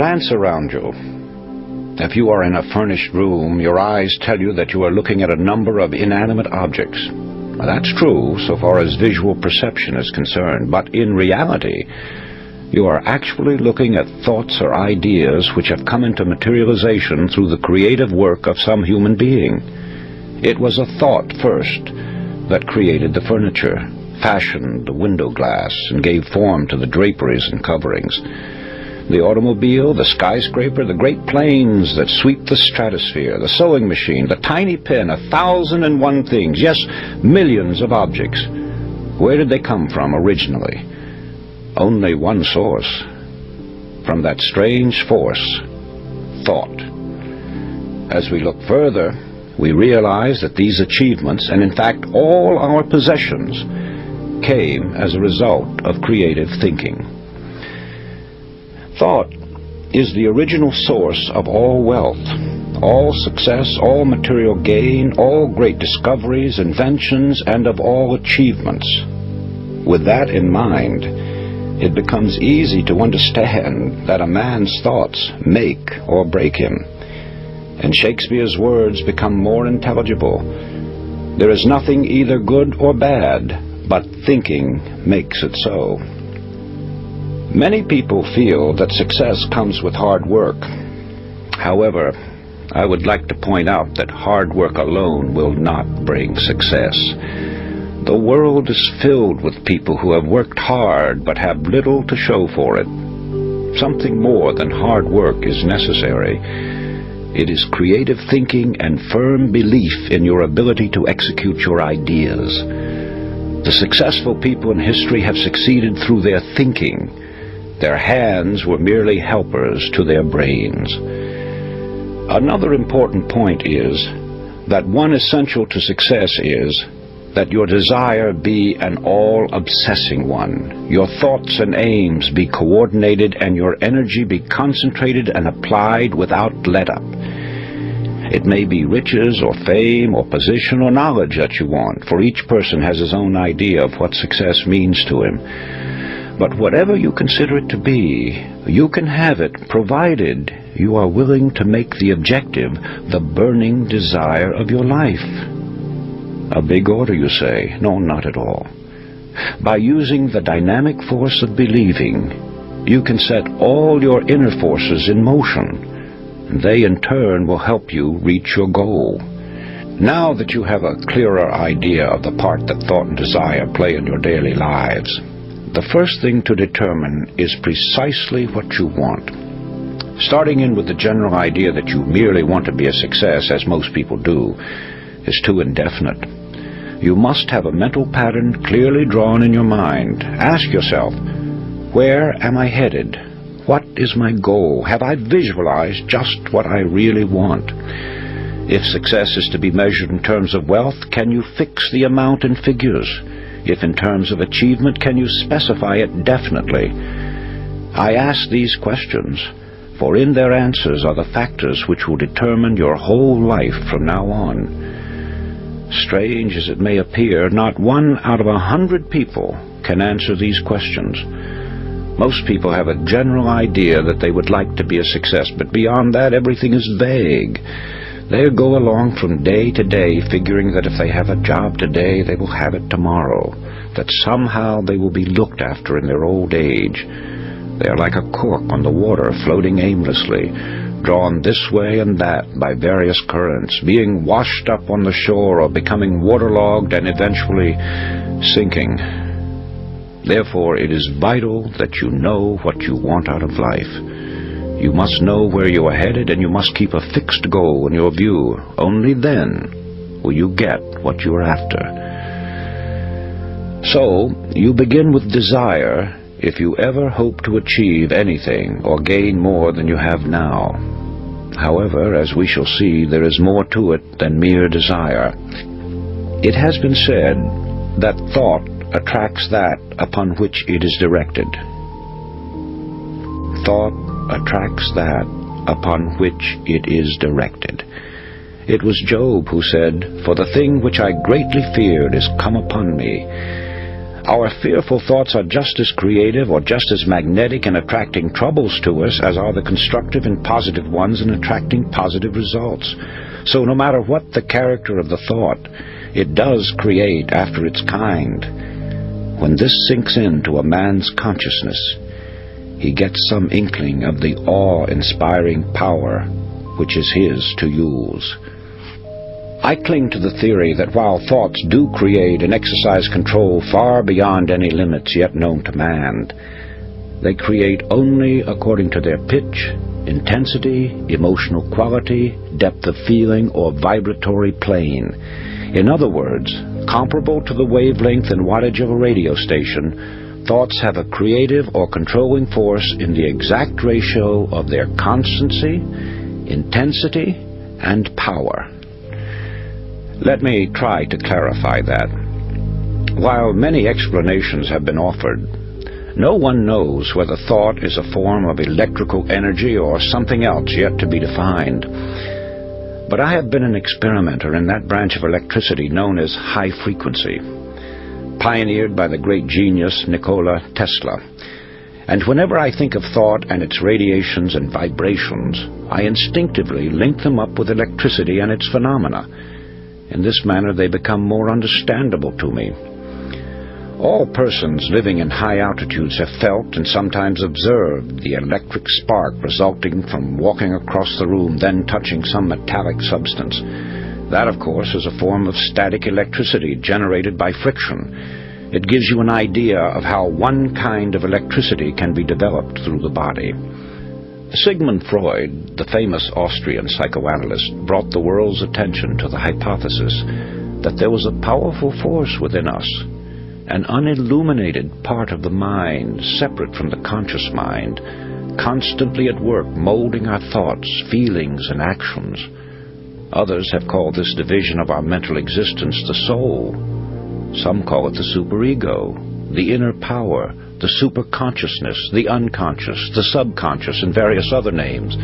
Glance around you. If you are in a furnished room, your eyes tell you that you are looking at a number of inanimate objects. Now, that's true so far as visual perception is concerned, but in reality, you are actually looking at thoughts or ideas which have come into materialization through the creative work of some human being. It was a thought first that created the furniture, fashioned the window glass, and gave form to the draperies and coverings. The automobile, the skyscraper, the great planes that sweep the stratosphere, the sewing machine, the tiny pen, 1,001 things, yes, millions of objects. Where did they come from originally? Only one source. From that strange force, thought. As we look further, we realize that these achievements, and in fact all our possessions, came as a result of creative thinking. Thought is the original source of all wealth, all success, all material gain, all great discoveries, inventions, and of all achievements. With that in mind, it becomes easy to understand that a man's thoughts make or break him, and Shakespeare's words become more intelligible. There is nothing either good or bad, but thinking makes it so. Many people feel that success comes with hard work. However, I would like to point out that hard work alone will not bring success. The world is filled with people who have worked hard but have little to show for it. Something more than hard work is necessary. It is creative thinking and firm belief in your ability to execute your ideas. The successful people in history have succeeded through their thinking. Their hands were merely helpers to their brains. Another important point is that one essential to success is that your desire be an all-obsessing one, your thoughts and aims be coordinated, and your energy be concentrated and applied without let-up. It may be riches or fame or position or knowledge that you want, for each person has his own idea of what success means to him. But whatever you consider it to be, you can have it, provided you are willing to make the objective the burning desire of your life. A big order, you say? No, not at all. By using the dynamic force of believing, you can set all your inner forces in motion. They, in turn, will help you reach your goal. Now that you have a clearer idea of the part that thought and desire play in your daily lives, the first thing to determine is precisely what you want. Starting in with the general idea that you merely want to be a success, as most people do, is too indefinite. You must have a mental pattern clearly drawn in your mind. Ask yourself, where am I headed? What is my goal? Have I visualized just what I really want? If success is to be measured in terms of wealth, can you fix the amount in figures? If in terms of achievement, can you specify it definitely? I ask these questions, for in their answers are the factors which will determine your whole life from now on. Strange as it may appear, not 1 out of 100 people can answer these questions. Most people have a general idea that they would like to be a success, but beyond that, everything is vague. They go along from day to day, figuring that if they have a job today, they will have it tomorrow, that somehow they will be looked after in their old age. They are like a cork on the water, floating aimlessly, drawn this way and that by various currents, being washed up on the shore or becoming waterlogged and eventually sinking. Therefore, it is vital that you know what you want out of life. You must know where you are headed, and you must keep a fixed goal in your view. Only then will you get what you are after. So, you begin with desire if you ever hope to achieve anything or gain more than you have now. However, as we shall see, there is more to it than mere desire. It has been said that thought attracts that upon which it is directed. Thought attracts that upon which it is directed. It was Job who said, "For the thing which I greatly feared is come upon me. Our fearful thoughts are just as creative or just as magnetic in attracting troubles to us as are the constructive and positive ones in attracting positive results. So no matter what the character of the thought, it does create after its kind. When this sinks into a man's consciousness, he gets some inkling of the awe-inspiring power which is his to use. I cling to the theory that while thoughts do create and exercise control far beyond any limits yet known to man, they create only according to their pitch, intensity, emotional quality, depth of feeling, or vibratory plane. In other words, comparable to the wavelength and wattage of a radio station, thoughts have a creative or controlling force in the exact ratio of their constancy, intensity, and power. Let me try to clarify that. While many explanations have been offered, no one knows whether thought is a form of electrical energy or something else yet to be defined. But I have been an experimenter in that branch of electricity known as high frequency, pioneered by the great genius Nikola Tesla. And whenever I think of thought and its radiations and vibrations, I instinctively link them up with electricity and its phenomena. In this manner they become more understandable to me. All persons living in high altitudes have felt and sometimes observed the electric spark resulting from walking across the room, then touching some metallic substance. That, of course, is a form of static electricity generated by friction. It gives you an idea of how one kind of electricity can be developed through the body. Sigmund Freud, the famous Austrian psychoanalyst, brought the world's attention to the hypothesis that there was a powerful force within us, an unilluminated part of the mind, separate from the conscious mind, constantly at work molding our thoughts, feelings, and actions. Others have called this division of our mental existence the soul. Some call it the superego, the inner power, the superconsciousness, the unconscious, the subconscious, and various other names.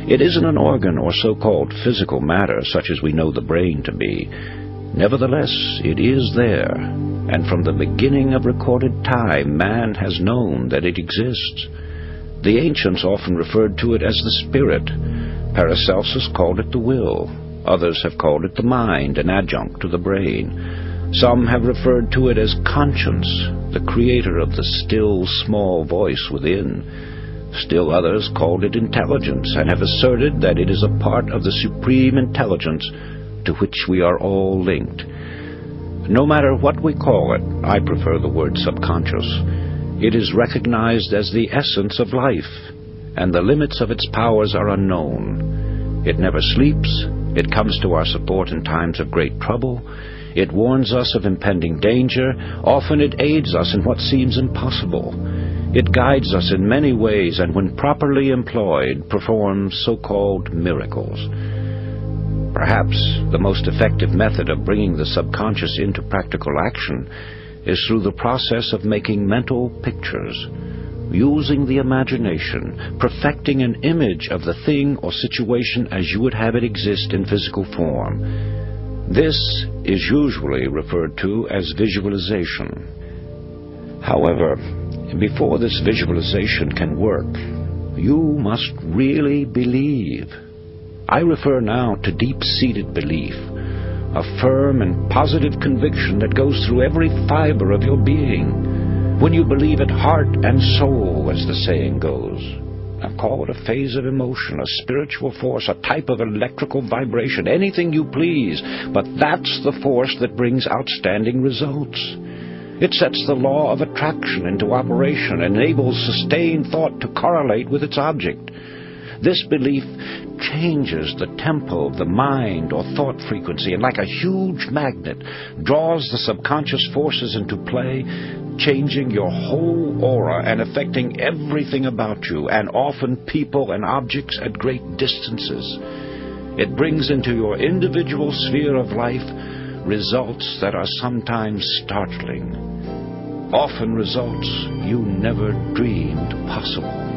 It isn't an organ or so-called physical matter such as we know the brain to be. Nevertheless, it is there, and from the beginning of recorded time, man has known that it exists. The ancients often referred to it as the spirit. Paracelsus called it the will. Others have called it the mind, an adjunct to the brain. Some have referred to it as conscience, the creator of the still, small voice within. Still others called it intelligence, and have asserted that it is a part of the supreme intelligence to which we are all linked. No matter what we call it, I prefer the word subconscious. It is recognized as the essence of life, and the limits of its powers are unknown. It never sleeps. It comes to our support in times of great trouble. It warns us of impending danger. Often it aids us in what seems impossible. It guides us in many ways, and when properly employed, performs so-called miracles. Perhaps the most effective method of bringing the subconscious into practical action is through the process of making mental pictures, using the imagination, perfecting an image of the thing or situation as you would have it exist in physical form. This is usually referred to as visualization. However, before this visualization can work, you must really believe. I refer now to deep-seated belief, a firm and positive conviction that goes through every fiber of your being. When you believe it heart and soul, as the saying goes. Now call it a phase of emotion, a spiritual force, a type of electrical vibration, anything you please, but that's the force that brings outstanding results. It sets the law of attraction into operation and enables sustained thought to correlate with its object. This belief changes the tempo of the mind or thought frequency, and like a huge magnet, draws the subconscious forces into play, changing your whole aura and affecting everything about you, and often people and objects at great distances. It brings into your individual sphere of life results that are sometimes startling, often results you never dreamed possible.